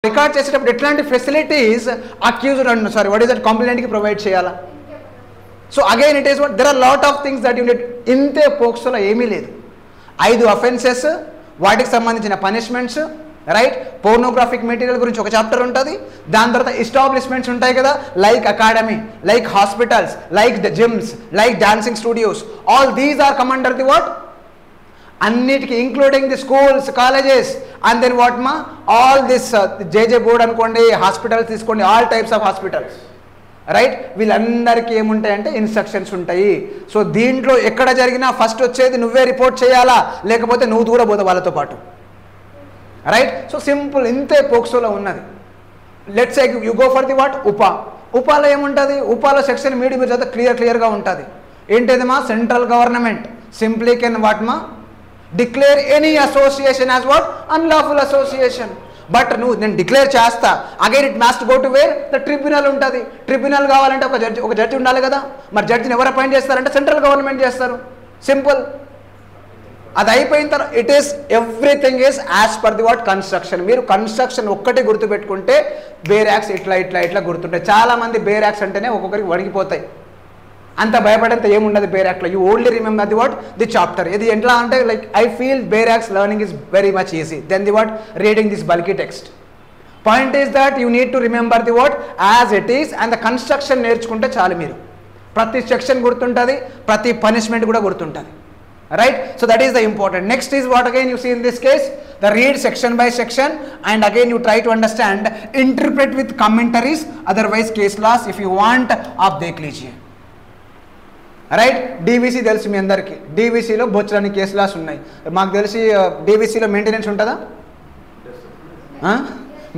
Record చేసేటప్పుడు ఎట్లాంటి facilities accused and sorry what is that కంప్లైంట్కి ప్రొవైడ్ చేయాలా. So again it is what there are lot of things that you need. ఇంతే పోక్సోలో ఏమీ లేదు. 5 అఫెన్సెస్, వాటికి సంబంధించిన పనిష్మెంట్స్, రైట్. పోర్నోగ్రాఫిక్ మెటీరియల్ గురించి ఒక చాప్టర్ ఉంటుంది. దాని తర్వాత ఎస్టాబ్లిష్మెంట్స్ ఉంటాయి కదా, like academy, like hospitals, like the gyms, like dancing studios. All these are come under the what, అన్నిటికీ including the schools, colleges and then what మా ఆల్ దిస్ జేజే బోర్డ్ అనుకోండి, హాస్పిటల్స్ తీసుకోండి, all types of hospitals, right. వీళ్ళందరికీ ఏముంటాయంటే instructions ఉంటాయి. So దీంట్లో ఎక్కడ జరిగినా ఫస్ట్ వచ్చేది నువ్వే రిపోర్ట్ చేయాలా, లేకపోతే నువ్వు కూడా పోతావు వాళ్ళతో పాటు, రైట్. సో సింపుల్, ఇంతే పోక్సోలో ఉన్నది. Let's say you go for the what ఉపాలో ఏముంటుంది, ఉపాలో సెక్షన్ మీడియం చదివితే క్లియర్గా ఉంటుంది. ఏంటిది మా central government simply can what మా declare any association as what unlawful association. But నువ్వు నేను డిక్లేర్ చేస్తా, again it must go to where the tribunal ఉంటుంది. ట్రిబ్యునల్ కావాలంటే ఒక జడ్జి ఉండాలి కదా. మరి జడ్జిని ఎవరు అపాయింట్ చేస్తారంటే సెంట్రల్ గవర్నమెంట్ చేస్తారు. సింపుల్. అది అయిపోయిన తర్వాత it is everything is as per the what construction. మీరు కన్స్ట్రక్షన్ ఒక్కటి గుర్తుపెట్టుకుంటే బేర్ యాక్ట్స్ ఇట్లా గుర్తుంటాయి. చాలామంది బేర్ యాక్ట్స్ అంటేనే ఒక్కొక్కరికి వణికిపోతాయి. అంత భయపడేంత ఏముండదు బేర్ యాక్ట్లో. You only remember the what the chapter. ఇది ఎట్లా అంటే like I feel bare acts learning is very much easy then the what reading this bulky text. Point is that you need to remember the what as it is and the construction నేర్చుకుంటే చాలు. మీరు ప్రతి section గుర్తుంటుంది, ప్రతి punishment కూడా గుర్తుంటుంది, right. So that is the important. Next is what again you see in this case the read section by section and again you try to understand, interpret with commentaries, otherwise case laws if you want of దేఖ్ లీజియే, right. DVC తెలుసు మీ అందరికీ. డీవీసీలో బొచ్చడానికి case loss ఉన్నాయి. మాకు తెలిసి డీవీసీలో maintenance ఉంటుందా?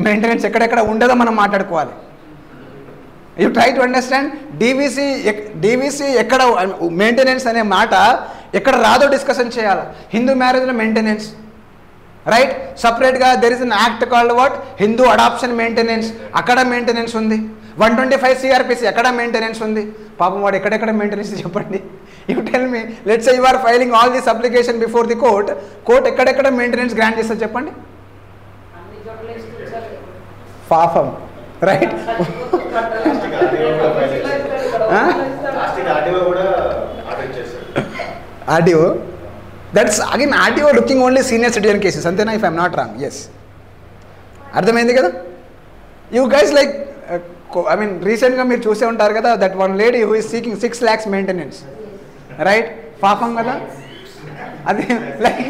Maintenance ఎక్కడెక్కడ ఉండదో మనం మాట్లాడుకోవాలి. You try to understand DVC ఎక్కడ మెయింటెనెన్స్ అనే మాట ఎక్కడ రాదో డిస్కషన్ చేయాలి. హిందూ మ్యారేజ్లో మెయింటెనెన్స్, రైట్. సపరేట్గా there is an act called what Hindu adoption maintenance, అక్కడ మెయింటెనెన్స్ ఉంది. 125 CRPC ఎక్కడ మెయింటెనెన్స్ ఉంది. పాపం వాడు ఎక్కడెక్కడ మెయింటెనెన్స్ చెప్పండి. You tell me. Let's say you are filing all this application before the court ఎక్కడెక్కడ మెయింటెనెన్స్ గ్రాంట్ చేస్తారు చెప్పండి. పాపం, right. RDO that's again RDO looking only senior citizen cases అంతేనా, if I'm not wrong. Yes, అర్థమైంది కదా. You guys like I mean రీసెంట్గా మీరు చూసే ఉంటారు కదా, that one lady who is seeking 6 lakhs maintenance, right. పాపం కదా అది, like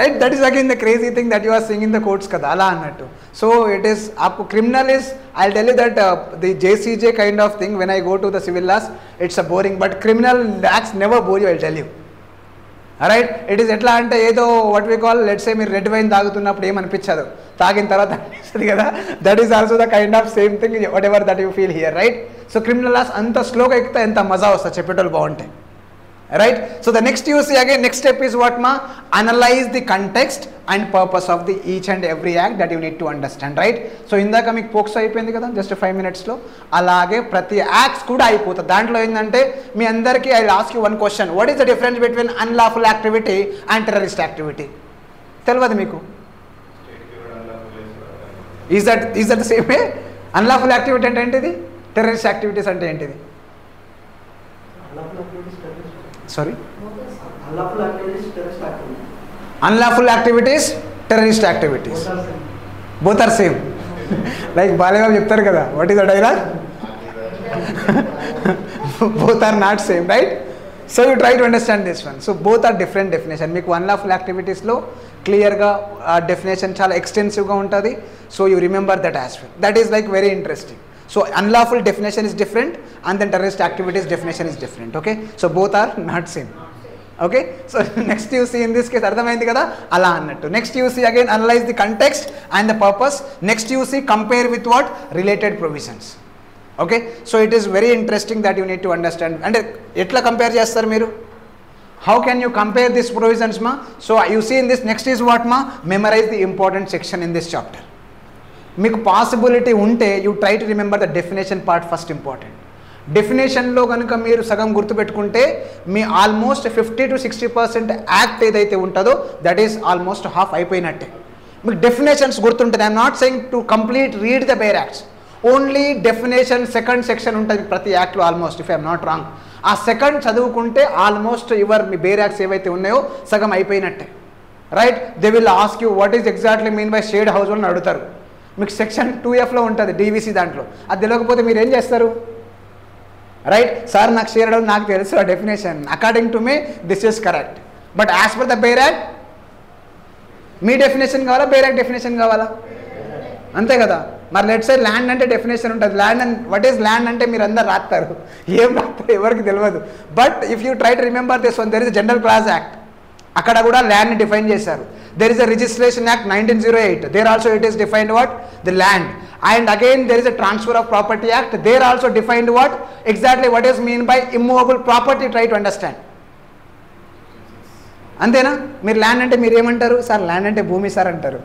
right. That is again the crazy thing that you are seeing in the courts కదా, అలా అన్నట్టు. So it is of criminal is I tell you that the JCJ kind of thing when I go to the civil laws it's a boring, but criminal acts never bore you, I tell you, right. ఇట్ ఈస్ ఎట్లా అంటే ఏదో what we call let's say మీరు red wine తాగుతున్నప్పుడు ఏమనిపించదు, తాగిన తర్వాత అనిపిస్తుంది కదా. That is also the kind of same thing whatever that you feel here, right. So criminal laws అంత స్లోగా ఎక్కితే ఎంత మజా వస్తుంది, చెప్పేటోళ్ళు బాగుంటాయి, right. So the next you see again next step is what మా analyse the context and purpose of the each and every act that you need to understand, right. So ఇందాక మీకు పోక్సో అయిపోయింది కదా జస్ట్ 5 minutesలో, అలాగే ప్రతి acts కూడా అయిపోతుంది. దాంట్లో ఏంటంటే మీ అందరికీ I ask you one question, what is the difference between unlawful activity and terrorist activity? తెలియదు మీకు? Is that the same way? Unlawful activity అంటే ఏంటిది, టెర్రరిస్ట్ యాక్టివిటీస్ అంటే ఏంటిది? Sorry, unlawful activities, terrorist activities, both are same. Like Balebabu చెప్తారు కదా, what is the dialogue? Both are not same, right? So you try to understand this one. So both are different definition. మీకు unlawful activities లో క్లియర్గా definition చాలా ఎక్స్టెన్సివ్గా ఉంటుంది. So you remember that as well. That is like very interesting. So unlawful definition is different and then terrorist activities definition is different, okay? So both are not same, okay? So next you see in this case అర్థమైంది కదా, అలా అన్నట్టు. Next you see again analyse the context and the purpose. Next you see compare with what related provisions, okay? So it is very interesting that you need to understand. అంటే ఎట్లా compare చేస్తారు మీరు? How can you compare this provisions మా? So you see in this next is what మా memorise the important section in this chapter. మీకు possibility ఉంటే you try to remember the definition part first important. డెఫినేషన్లో కనుక మీరు సగం గుర్తుపెట్టుకుంటే మీ almost 50 to 60% act ఏదైతే ఉంటుందో దట్ ఈస్ ఆల్మోస్ట్ హాఫ్ అయిపోయినట్టే. మీకు డెఫినేషన్స్ గుర్తుంటుంది. I'm not saying to complete read the bare acts, only definition second section ఉంటుంది ప్రతి యాక్ట్లో almost, if I'm not wrong. ఆ సెకండ్ చదువుకుంటే ఆల్మోస్ట్ మీ బేర్ యాక్ట్స్ ఏవైతే ఉన్నాయో సగం అయిపోయినట్టే, right. They will ask you what is exactly mean by shade house hold అని అడుగుతారు. మీకు సెక్షన్ 2Fలో ఉంటుంది DVC దాంట్లో, అది తెలియకపోతే మీరు ఏం చేస్తారు, రైట్. సార్ నాకు షేర్ హౌస్ నాకు తెలుసు ఆ definition, according to me this is correct, but as per the bare act me definition కావాలా, బేర్ యాక్ట్ డెఫినేషన్ కావాలా, అంతే కదా. మరి లెట్స్ సే ల్యాండ్ అంటే డెఫినేషన్ ఉంటుంది, land and what is land అంటే మీరు అందరు రాస్తారు, ఏం రాస్తారు ఎవరికి తెలియదు. But if you try to remember this one, there is general class act, అక్కడ కూడా ల్యాండ్ని డిఫైన్ చేశారు. There is a registration act 1908, there also it is defined what the land. And again there is a transfer of property act, there also defined what exactly what is mean by immovable property, try to understand. అంతేనా. మీరు land అంటే మీరు ఏమంటారు, sir land అంటే భూమి sir అంటారు.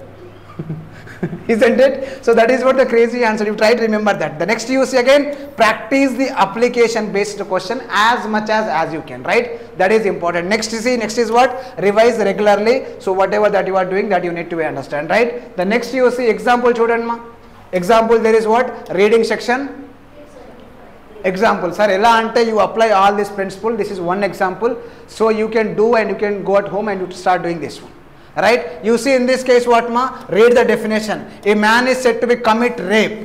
Isn't it? So that is what the crazy answer. You try to remember that. The next you see again, practice the application based question as much as you can, right? That is important. Next you see, next is what? Revise regularly. So whatever that you are doing, that you need to understand, right? The next you see example children ma. Example there is what? Reading section. Example, sir, ela ante you apply all this principle. This is one example. So you can do and you can go at home and you start doing this one. Right, you see in this case what ma, read the definition. A man is said to be commit rape,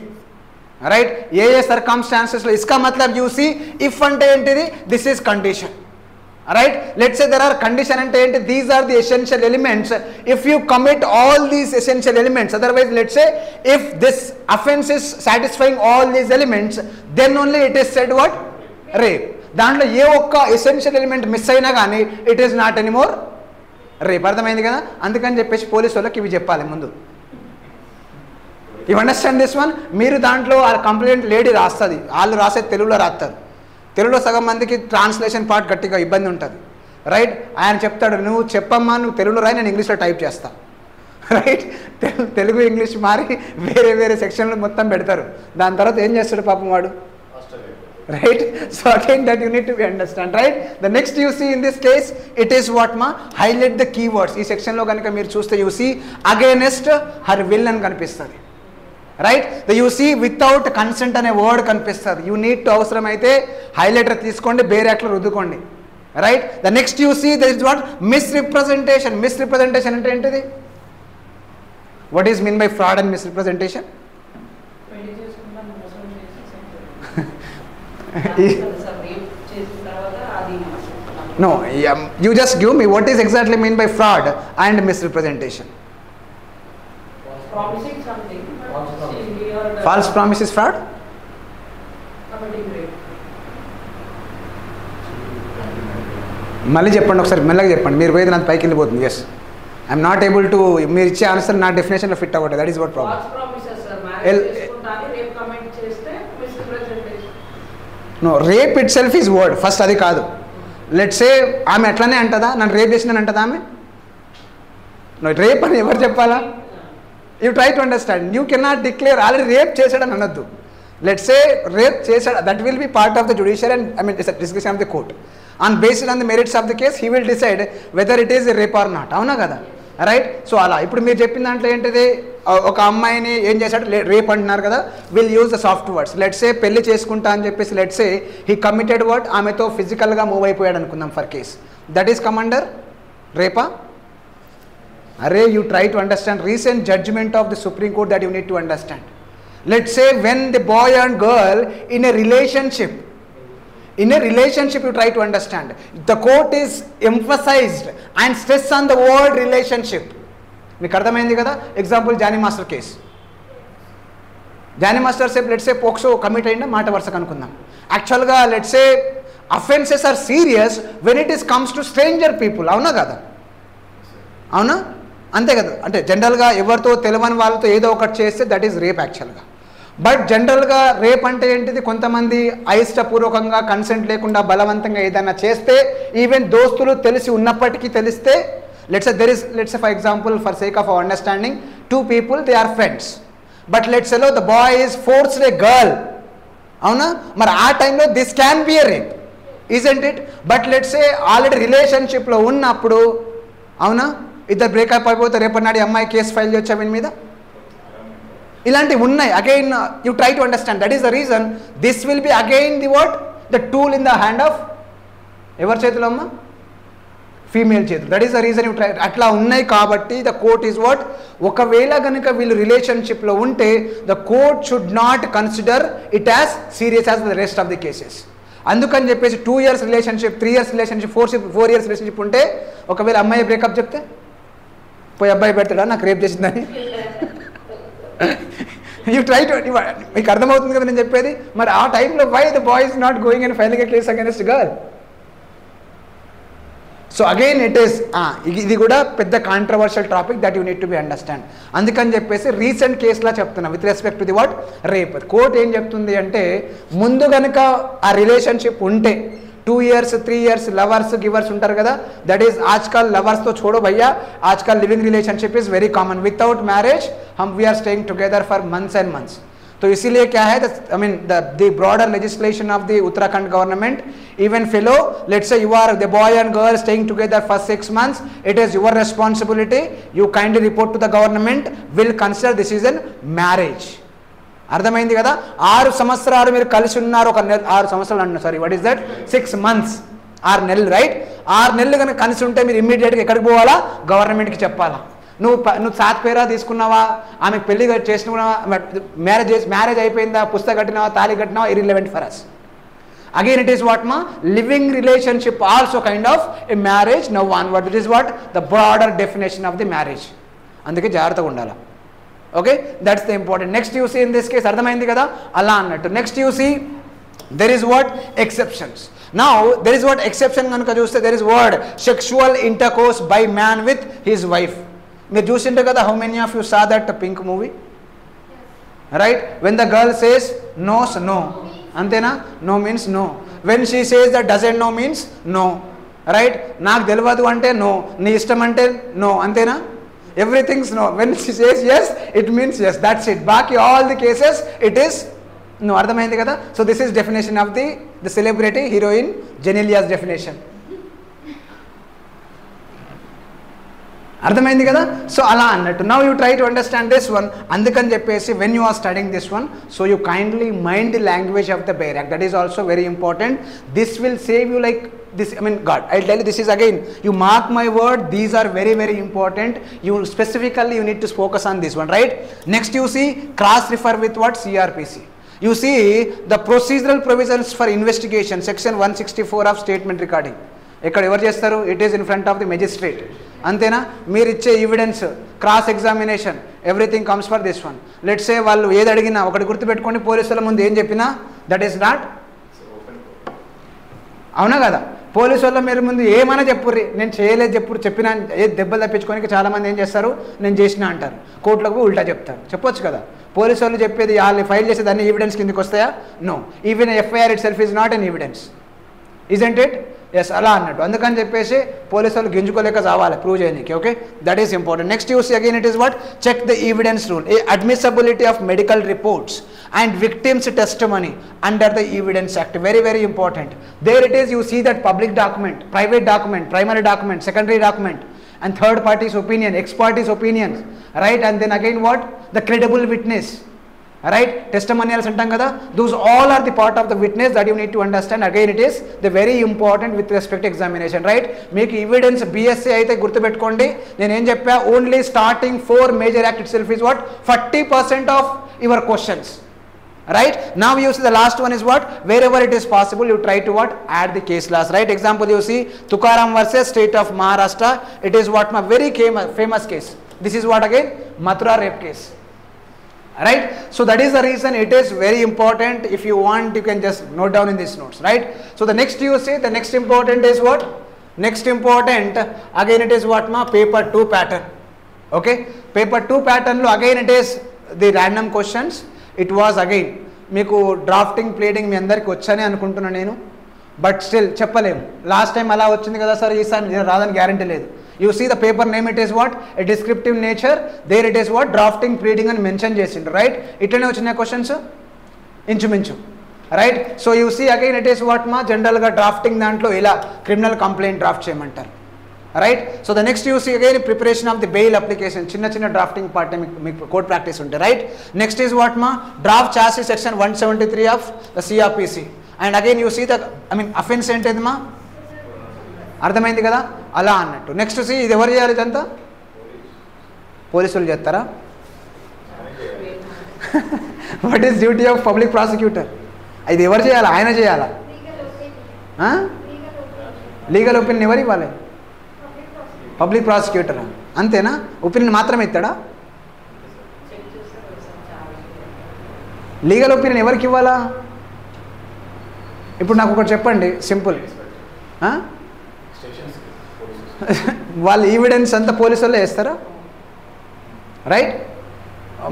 right. ye circumstances lo iska matlab you see if ante entidi, this is condition, right. Let's say there are condition ante enti, these are the essential elements. If you commit all these essential elements, otherwise let's say if this offense is satisfying all these elements, then only it is said what, rape. దాంట్లో ఏ ఒక్క essential element miss అయినా కానీ it is not anymore రేపు. అర్థమైంది కదా. అందుకని చెప్పేసి police వాళ్ళకి ఇవి చెప్పాలి ముందు. You understand this one. మీరు దాంట్లో ఆ కంప్లైంట్ లేడీ రాస్తుంది, వాళ్ళు రాసేది తెలుగులో రాస్తారు. తెలుగులో సగం మందికి ట్రాన్స్లేషన్ పార్ట్ గట్టిగా ఇబ్బంది ఉంటుంది, రైట్. ఆయన చెప్తాడు నువ్వు చెప్పమ్మా, నువ్వు తెలుగులో రాయి, నేను ఇంగ్లీష్లో టైప్ చేస్తా, రైట్. తెలుగు ఇంగ్లీష్ మారి వేరే వేరే సెక్షన్లు మొత్తం పెడతారు. దాని తర్వాత ఏం చేస్తాడు పాపం వాడు, right. So again that you need to understand, right. The next you see in this case, it is what ma, highlight the keywords. Ee section lo ganaka meer chuste you see against her will అని కనిపిస్తుంది, right. The you see without consent అనే word కనిపిస్తుంది. you need to అవసరం అయితే highlighter తీసుకోండి, bare act లో రుద్దుకోండి, right. The next you see there is what, misrepresentation. Misrepresentation అంటే ఏంటిది, what is mean by fraud and misrepresentation? No, you just give me what is exactly mean by fraud and misrepresentation. Promising something. False promise is fraud. మళ్ళీ చెప్పండి ఒకసారి, మెల్లగా చెప్పండి. మీరు పోయేది నాకు పైకి వెళ్ళిపోతుంది. Yes, I'm not able to, మీరు ఇచ్చే ఆన్సర్ నా డెఫినేషన్లో ఫిట్ అవ్వట్లేదు. That is what problem. No, rape itself is word first, అది కాదు. లెట్స్ సే ఆమె ఎట్లనే అంటదా, నన్ను రేప్ చేసినాను అంటదా ఆమె? నో, రేప్ అని ఎవరు చెప్పాలా? You try to understand. You cannot declare already rape చేశాడని అనొద్దు. లెట్స్ సే రేప్ చేశాడు, that will be part of the judiciary and I mean discussion of the court. On based on the merits of the case he will decide whether it is rape or not. అవునా కదా, right. So అలా ఇప్పుడు మీరు చెప్పిన దాంట్లో ఏంటిది, ఒక అమ్మాయిని ఏం చేశాడు, రేప్ అంటున్నారు కదా, will use the soft words. Let's say పెళ్లి చేసుకుంటా అని చెప్పేసి let's say he committed word, ఆమెతో ఫిజికల్గా మూవ్ అయిపోయాడు అనుకుందాం for case, that is commander రేపా? అరే, you try to understand recent judgment of the supreme court that you need to understand. Let's say when the boy and girl in a relationship, in a relationship you try to understand, the court is emphasized and stress on the word relationship. మీకు అర్థమైంది కదా. Example Jani master case. Jani master సేపు let's say POCSO commit అయిందా మాట వరుసకు అనుకుందాం. యాక్చువల్గా let's say offences are serious when it is comes to stranger people. అవునా కదా, అవునా, అంతే కదా. అంటే జనరల్గా ఎవరితో తెలియని వాళ్ళతో ఏదో ఒకటి చేస్తే దట్ ఈస్ రేప్ యాక్చువల్గా. బట్ జనరల్గా రేప్ అంటే ఏంటిది, కొంతమంది అయిష్టపూర్వకంగా కన్సెంట్ లేకుండా బలవంతంగా ఏదైనా చేస్తే, ఈవెన్ దోస్తులు తెలిసి ఉన్నప్పటికీ తెలిస్తే, let's let's for example for sake of our understanding, 2 people they are friends, but let's లో the boy is forced a girl. అవునా, మరి ఆ టైంలో this can be a rape, isn't it? But let's say already రిలేషన్షిప్లో ఉన్నప్పుడు, అవునా, ఇద్దరు breakup అయిపోతే రేపటి నాడు అమ్మాయి కేసు ఫైల్ చేయొచ్చా వీని మీద? ఇలాంటివి ఉన్నాయి. Again you try to understand. That is the reason this will be again the what the tool in the hand of ఎవరి చేతిలో అమ్మా? ఫీమేల్ చేతులు. That is the reason you try. అట్లా ఉన్నాయి కాబట్టి ద కోర్ట్ ఈజ్ వాట్, ఒకవేళ కనుక వీళ్ళు రిలేషన్షిప్లో ఉంటే the court should not consider it as serious as the rest of the cases. అందుకని చెప్పేసి 2 years relationship, 3 years relationship, 4 years relationship ఉంటే ఒకవేళ అమ్మాయి బ్రేకప్ చెప్తే పోయి అబ్బాయి పెడతాడా నాకు రేప్ చేసిందని? యూ ట్రై టు, మీకు అర్థమవుతుంది కదా నేను చెప్పేది. మరి ఆ టైంలో why the boy is not going and filing a case against girl? So again it is, ఇది కూడా పెద్ద controversial topic that you need to be understand. అందుకని చెప్పేసి రీసెంట్ కేసులా చెప్తున్నా with respect to the what rape. Court ఏం చెప్తుంది అంటే ముందు కనుక ఆ రిలేషన్షిప్ ఉంటే 2 years 3 years లవర్స్ గివర్స్ ఉంటారు కదా, దట్ ఈస్ ఆజ్కల్ లవర్స్తో छोड़ो भैया, आजकल living relationship is very common. Without marriage हम we are staying together for months and months. तो इसीलिए क्या है, I mean the broader legislation of the Uttarakhand government even fellow, let's say you are the boy and girl staying together for 6 months, it is your responsibility, you kindly report to the government, will consider this is a marriage. అర్థమైంది కదా? 6 సంవత్సరాలు మీరు కలిసి ఉన్నారు, ఒక 6 సంవత్సరాలు అన్న sorry what is that 6 months, 6 నెలలు రైట్. 6 నెలలు కనుక కలిసి ఉంటే మీరు ఇమ్మీడియట్గా ఎక్కడికి పోవాలా? గవర్నమెంట్కి చెప్పాలా. నువ్వు సాత్ పేరా తీసుకున్నావా, ఆమెకు పెళ్లి చేసుకున్నావా, మ్యారేజ్ అయిపోయిందా, పుస్తకం కట్టినావా, తాళి కట్టినావా, irrelevant for us. Again it is what ma, living relationship also kind of a marriage. Now onward it is what the broader definition of the marriage. అందుకే జాగ్రత్తగా ఉండాలి. Okay, that's the important. Next you see in this case అర్థమైంది కదా అలా అన్నట్టు. Next you see there is what exceptions. Now there is what exception కనుక చూస్తే there is word sexual intercourse by man with his wife. మీరు చూసింటారు కదా, how many of you saw that pink movie right? When the girl says nos no, అంతేనా? No means no. When she says that doesn't no means no right? నాకు తెలియదు అంటే no, నీ ఇష్టం అంటే నో, అంతేనా? Everythings no. When she says yes it means yes, that's it. బాకీ all the cases it is no. అర్థమైంది కదా? So this is definition of the celebrity heroine Genelia's definition. అర్థమైంది కదా? సో అలా అన్నట్టు. Now you try to understand this one. అందుకని చెప్పేసి when you are studying this one, so you kindly mind the language of the bare act. That is also very important. This will save you like this, I mean God, I'll tell you, this is again, you mark my word, these are very very important. You specifically you need to focus on this one, right? Next you see cross refer with what? CRPC. You see the procedural provisions for investigation, section 164 of statement recording. ఇక్కడ ఎవరు చేస్తారు? It is in front of the magistrate, అంతేనా? మీరు ఇచ్చే evidence, cross examination, everything comes for this one. Let's say వాళ్ళు ఏది అడిగినా ఒకటి గుర్తుపెట్టుకోండి, పోలీసుల ముందు ఏం చెప్పినా దట్ ఈస్ నాట్, అవునా కదా? పోలీసు వాళ్ళ మీరు ముందు ఏమైనా చెప్పుర్రి, నేను చేయలేదు చెప్పినా ఏ దెబ్బలు తప్పించుకోనికి చాలామంది ఏం చేస్తారు, నేను చేసినా అంటారు. కోర్టులకు ఉల్టా చెప్తారు. చెప్పొచ్చు కదా, పోలీసు వాళ్ళు చెప్పేది వాళ్ళు ఫైల్ చేసేది అన్ని ఎవిడెన్స్ కిందకి వస్తాయా? No. Even FIR itself is not an evidence, isn't it? Yes, అలా అన్నట్టు. అందుకని చెప్పేసి పోలీసు వాళ్ళు గింజుకోలేక చావాలి ప్రూవ్ చేయడానికి. Okay, that is important. Next use again it is what? Check the evidence rule, admissibility of medical reports and victims testimony under the evidence act. Very very important. There it is, you see that public document, private document, primary document, secondary document, and third party's opinion, ex party's opinions, right? And then again what? The credible witness, right? Testimonials antam kada, those all are the part of the witness that you need to understand. Again it is the very important with respect to examination, right? Make evidence BSc aithe gurtu pettukondi, nenu em cheppa, only starting 4 major act itself is what? 40% of your questions, right? Now you see the last one is what? Wherever it is possible you try to what? Add the case laws, right? Example you see Tukaram versus state of Maharashtra. It is what? My very famous case. This is what again? Mathura rape case, right? So that is the reason it is very important. If you want you can just note down in these notes, right? So the next you see, the next important is what? Next important again it is what? Ma paper 2 pattern. Okay, paper 2 pattern lo again it is the random questions. It was again మీకు drafting pleading మీ అందరికీ వచ్చని అనుకుంటున్నాను నేను, but still చెప్పలేము. Last time అలా వచ్చింది కదా సార్, ఈసారి రాదని గ్యారంటీ లేదు. You see the paper name, it is what? A descriptive nature. There it is what? Drafting pleading అని మెన్షన్ చేసిండ్రు, రైట్? ఇట్లనే వచ్చినాయి క్వశ్చన్స్ ఇంచుమించు, right? So you see again it is what? మా జనరల్గా డ్రాఫ్టింగ్ దాంట్లో ఇలా క్రిమినల్ కంప్లైంట్ డ్రాఫ్ట్ చేయమంటారు, right. So the next you see again preparation of the bail application, చిన్న చిన్న డ్రాఫ్టింగ్ పార్ట్ మీకు కోడ్ ప్రాక్టీస్ ఉంటాయి. రైట్. నెక్స్ట్ ఈజ్ వాట్ మా డ్రాఫ్ట్ చాసీ section 173 of the CrPC. And again you see the offence ఏంటిది మా, అర్థమైంది కదా, అలా అన్నట్టు. నెక్స్ట్ సీ ఇది ఎవరు చేయాలి, ఇదంతా పోలీసులు చేస్తారా? What is duty of public prosecutor? ఇది ఎవరు చేయాలా, ఆయన చేయాలా? లీగల్ ఒపీనియన్ ఎవరు ఇవ్వాలి? Public prosecutor. అంతేనా? ఒపీనియన్ మాత్రమే ఇస్తాడా? లీగల్ ఒపీనియన్ ఎవరికి ఇవ్వాలా? ఇప్పుడు నాకు ఒకటి చెప్పండి, సింపుల్. వాళ్ళ ఈవిడెన్స్ అంతా పోలీసు వాళ్ళే వేస్తారా? రైట్.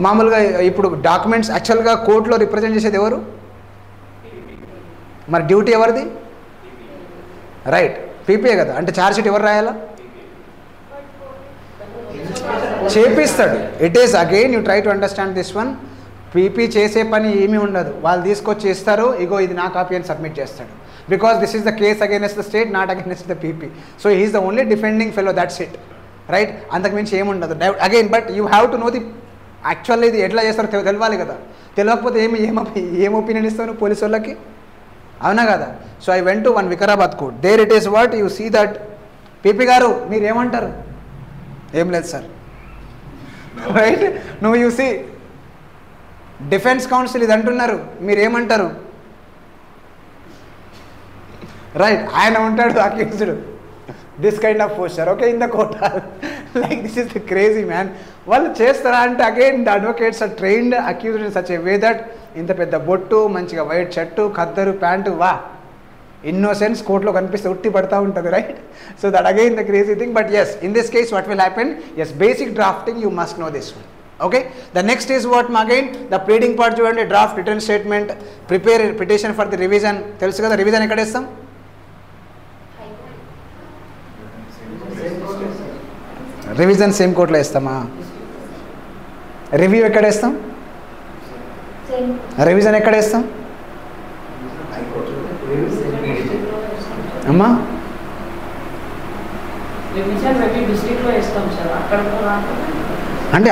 మామూలుగా ఇప్పుడు డాక్యుమెంట్స్ యాక్చువల్గా కోర్టులో రిప్రజెంట్ చేసేది ఎవరు? మరి డ్యూటీ ఎవరిది? రైట్, పీపీఏ కదా. అంటే ఛార్జ్ షీట్ ఎవరు రాయాలా? చేపిస్తాడు. It is again you try to understand this one. PP చేసే పని ఏమీ ఉండదు, వాళ్ళు తీసుకొచ్చి ఇస్తారు, ఇగో ఇది నా కాపీ అని సబ్మిట్ చేస్తాడు. Because this is the case against the state, not against the PP. So he is the only defending fellow, that's it. Right. అంతకుమించి ఏముండదు again. But you have to know the actually ఇది ఎట్లా చేస్తారో తెలవాలి కదా. తెలియకపోతే ఏం ఒపీనియన్ ఇస్తాను పోలీసు వాళ్ళకి, అవునా కదా? So I went to one Vikarabad court. There it is what you see that PP గారు మీరు ఏమంటారు? ఏం లేదు సార్. రైట్. నువ్వు యూ సీ డిఫెన్స్ కౌన్సిల్ ఇది అంటున్నారు, మీరేమంటారు? రైట్. ఆయన ఉంటాడు accused, this kind of posture, okay, in the court. Like this is the crazy man. వాళ్ళు చేస్తారా అంటే again the advocates are trained accused in such a way that ఇంత పెద్ద బొట్టు, మంచిగా వైట్ షర్టు, ఖద్దరు ప్యాంటు, వా ఇన్నోసెన్స్ కోర్టులో కనిపిస్తే ఉట్టి పడతా ఉంటుంది. Right. So that again the crazy thing. But yes, in this case what will happen, as basic drafting you must know this one. Okay. The next is what again the pleading part. చూడండి, draft, return statement, prepare petition for the revision. తెలుసు కదా, revision ఎక్కడ ఇస్తాం? Revision same కోర్టులో ఇస్తామా? Review ఎక్కడ ఇస్తాం? Revision ఎక్కడ ఇస్తాం అమ్మా? అంటే